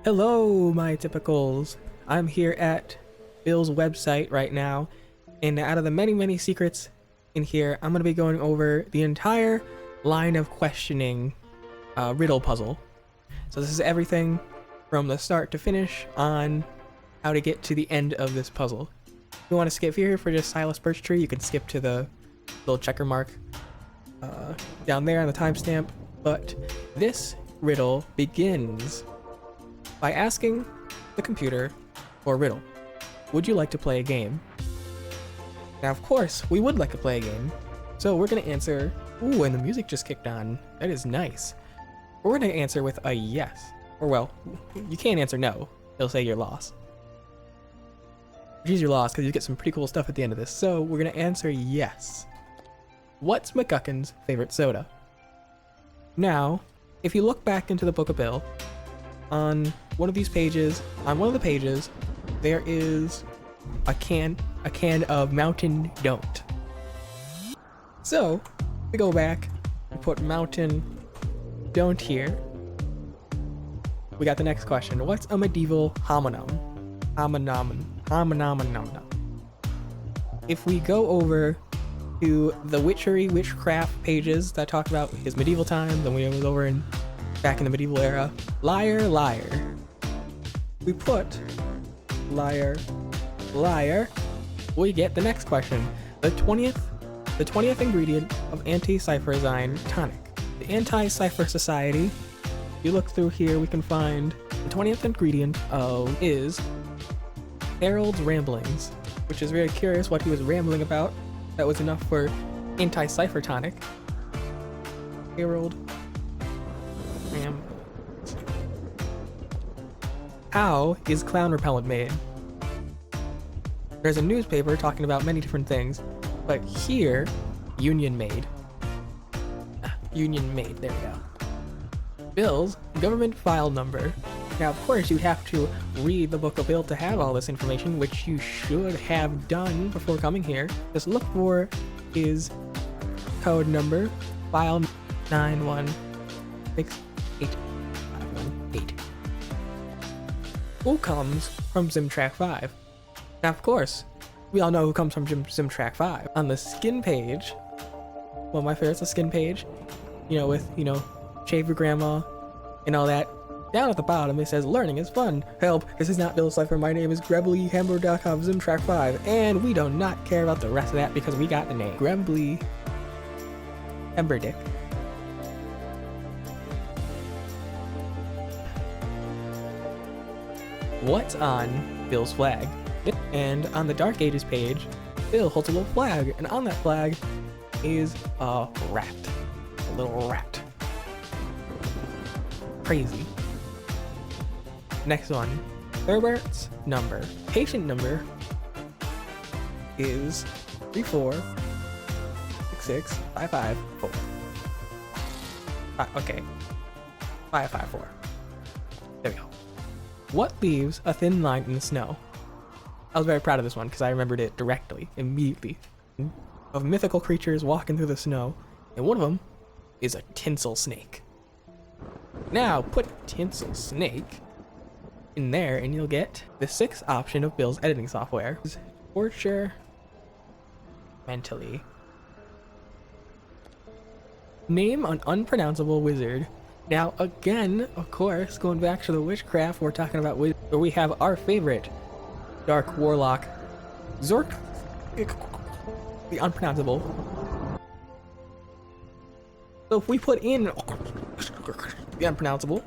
Hello, my typicals. I'm here at Bill's website right now, and out of the many secrets in here, I'm going to be going over the entire line of questioning riddle puzzle. So this is everything from the start to finish on how to get to the end of this puzzle. If you want to skip here for just Silas Birchtree, you can skip to the little checker mark down there on the timestamp, but this riddle begins by asking the computer for a riddle. Would you like to play a game? Now, of course, we would like to play a game. So we're gonna answer, ooh, and the music just kicked on. That is nice. We're gonna answer with a yes. Or well, you can't answer no. It'll say your loss. Which is your loss because you get some pretty cool stuff at the end of this. So we're gonna answer yes. What's McGuckin's favorite soda? Now, if you look back into the Book of Bill, on one of the pages, there is a can of Mountain Don't. So we go back, we put Mountain Don't here. We got the next question. What's a medieval homonym? Homonym. If we go over to the witchcraft pages that talk about his medieval times, and we was over in back in the medieval era, liar. We put liar. We get the next question. The 20th ingredient of anti-cypherzine tonic. The Anti-Cipher Society. If you look through here, we can find the 20th ingredient is Harold's ramblings, which is very curious what he was rambling about. That was enough for anti-cipher tonic. Harold. How is clown repellent made? There's a newspaper talking about many different things, but here, Union Made. Union Made, there we go. Bill's government file number. Now, of course, you'd have to read the Book of Bill to have all this information, which you should have done before coming here. Just look for his code number, file 9168518. Who comes from Zimtrack 5? Now, of course, we all know who comes from Zimtrack 5. On the skin page, well, my favorite's the skin page, with, shave your grandma and all that. Down at the bottom, it says, learning is fun. Help, this is not Bill Cipher. My name is GreblyHamburg.com, Zimtrack 5. And we do not care about the rest of that because we got the name. Grebly Hamburdick. What's on Bill's flag? And on the Dark Ages page, Bill holds a little flag, and on that flag is a rat. A little rat. Crazy. Next one. Herbert's number. Patient number is 3466554. Okay. 554. There we go. What leaves a thin line in the snow? I was very proud of this one because I remembered it immediately. Of mythical creatures walking through the snow, and one of them is a tinsel snake. Now put tinsel snake in there and you'll get the 6th option of Bill's editing software. Torture mentally. Name an unpronounceable wizard. Now again, of course, going back to the witchcraft, we're talking about where we have our favorite dark warlock, Zork, the unpronounceable. So if we put in the unpronounceable,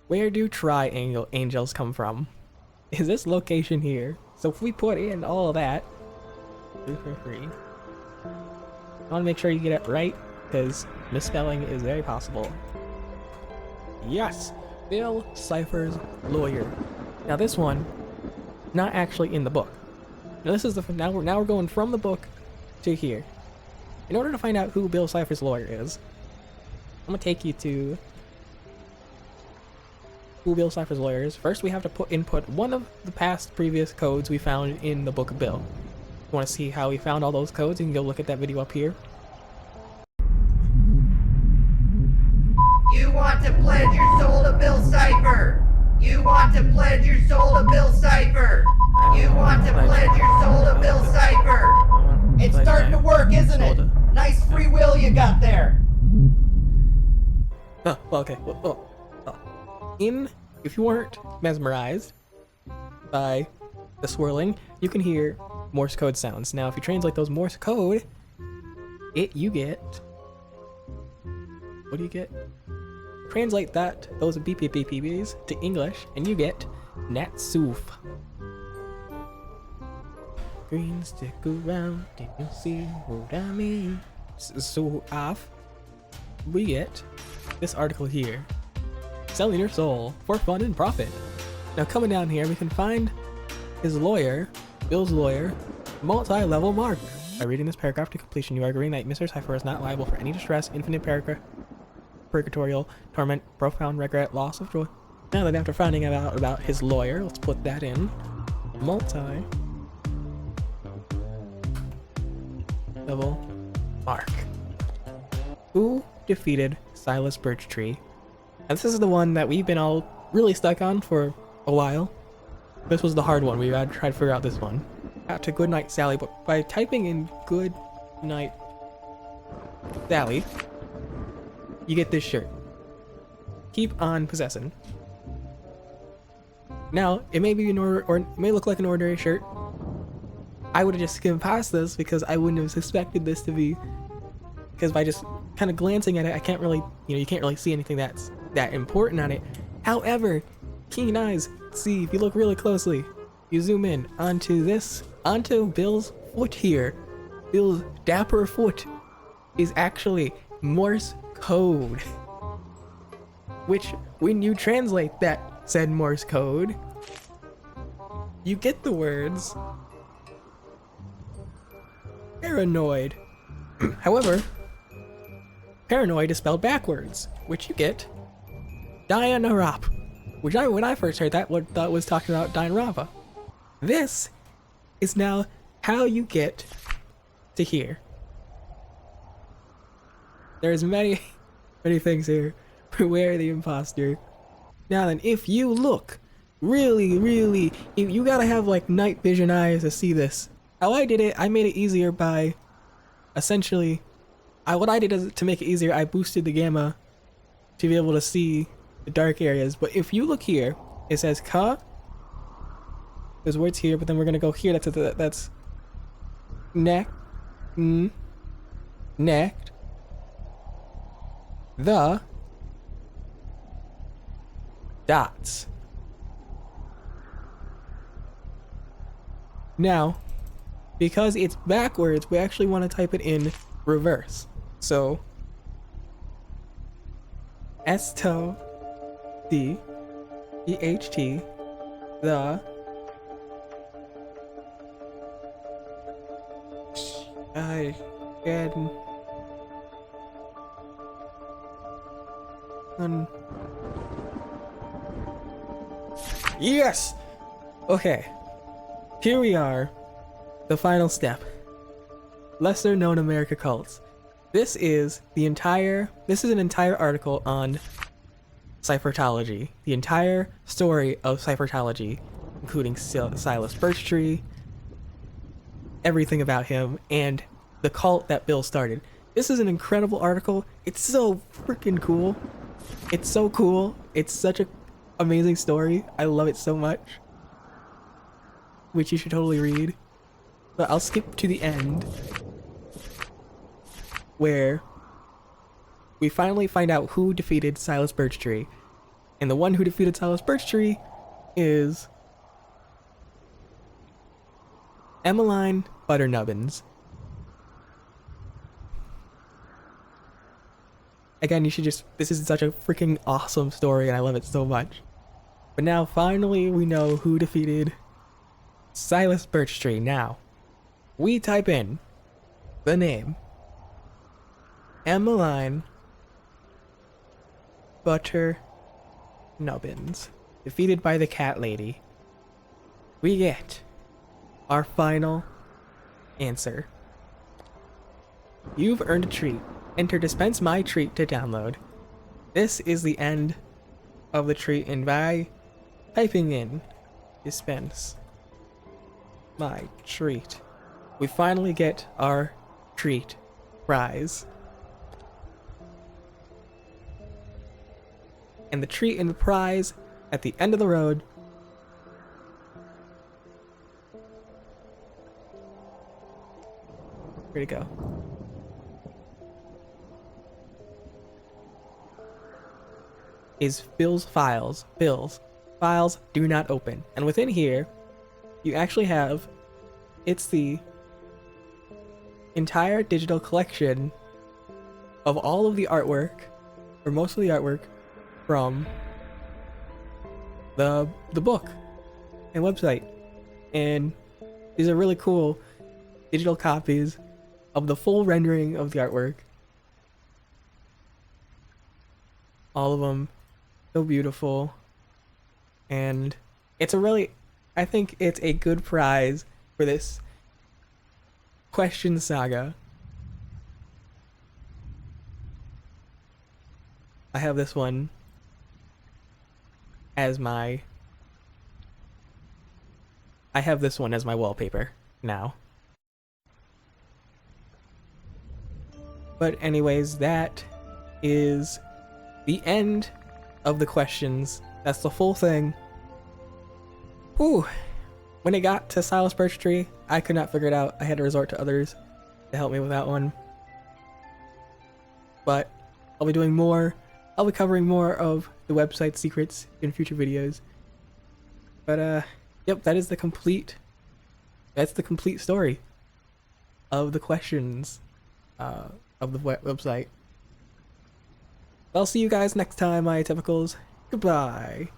where do triangle angels come from? Is this location here? So if we put in all of that, do for free. I want to make sure you get it right, because misspelling is very possible. Yes! Bill Cipher's lawyer. Now this one, not actually in the book. Now this is now we're going from the book to here. In order to find out who Bill Cipher's lawyer is, I'm gonna take you to who Bill Cipher's lawyer is. First, we have to input one of the previous codes we found in the Book of Bill. you want to see how we found all those codes, you can go look at that video up here. want to pledge your soul to Bill Cipher. You want to pledge your soul to Bill Cipher. You want to pledge your soul to Bill Cipher. It's starting to work, isn't it? Nice free will you got there. Oh, well, okay. If you weren't mesmerized by the swirling, you can hear Morse code sounds. Now, if you translate those Morse code, you get. What do you get? Translate those beep beep beep beeps to English, and you get Natsoof. Green stick around, did you see what I mean? So off, we get this article here. Selling your soul for fun and profit. Now coming down here, we can find his lawyer, Bill's lawyer, multi-level mark. By reading this paragraph to completion, you are agreeing that Mr. Cipher is not liable for any distress, infinite purgatorial torment, profound regret, loss of joy. Now that after finding out about his lawyer, let's put that in. Multi-level mark. Who defeated Silas Birchtree? And this is the one that we've been all really stuck on for a while. This was the hard one. We had to try to figure out this one. Out to Goodnight Sally, but by typing in Good Night Sally, you get this shirt. Keep on possessing. Now, it may be an order, or it may look like an ordinary shirt. I would have just skimmed past this because I wouldn't have suspected this to be. Because by just kind of glancing at it, I can't really, you can't really see anything that's that important on it. However, keen eyes see if you look really closely. You zoom in onto Bill's foot here. Bill's dapper foot is actually Morse code. Which, when you translate that said Morse code, you get the words paranoid. However, paranoid is spelled backwards, which you get Diana-Rop, which when I first heard that, thought was talking about Diana-Rapa. This is now how you get to here. There's many things here. Beware the imposter. Now then, if you look really, you gotta have like night vision eyes to see this. How I did it, I made it easier by essentially, what I did is to make it easier, I boosted the gamma to be able to see the dark areas. But if you look here, it says ka. There's words here, but then we're gonna go here. That's neck, necked, the dots. Now, because it's backwards, we actually want to type it in reverse. So S-T-O D-E-H-T the I can Yes! Okay. Here we are. The final step. Lesser known America cults. This is an entire article on Cyphertology. The entire story of Cyphertology, including Silas Birchtree, everything about him, and the cult that Bill started. This is an incredible article. It's so freaking cool. It's so cool. It's such an amazing story. I love it so much. Which you should totally read. But I'll skip to the end, where we finally find out who defeated Silas Birchtree. And the one who defeated Silas Birchtree is Emmeline Butternubbins. Again, this is such a freaking awesome story and I love it so much. But now finally we know who defeated Silas Birchtree. Now, we type in the name Emmeline Butternubbins, defeated by the cat lady. We get our final answer. You've earned a treat. Enter dispense my treat to download. this is the end of the treat, and by typing in dispense my treat, we finally get our treat prize. And the treat and the prize at the end of the road where'd it go? Is Bill's files. Bill's files do not open. And within here, you actually have, it's the entire digital collection of all of the artwork, or most of the artwork, from the book and website. And these are really cool digital copies of the full rendering of the artwork. All of them so beautiful, and it's a really, I think it's a good prize for this question saga. I have this one as my wallpaper now. But anyways, that is the end of the questions. That's the full thing. Whew. When it got to Silas Birchtree, I could not figure it out. I had to resort to others to help me with that one. But I'll be doing more. I'll be covering more of the website secrets in future videos. But yep, that's the complete story of the questions of the website. I'll see you guys next time, my typicals. Goodbye.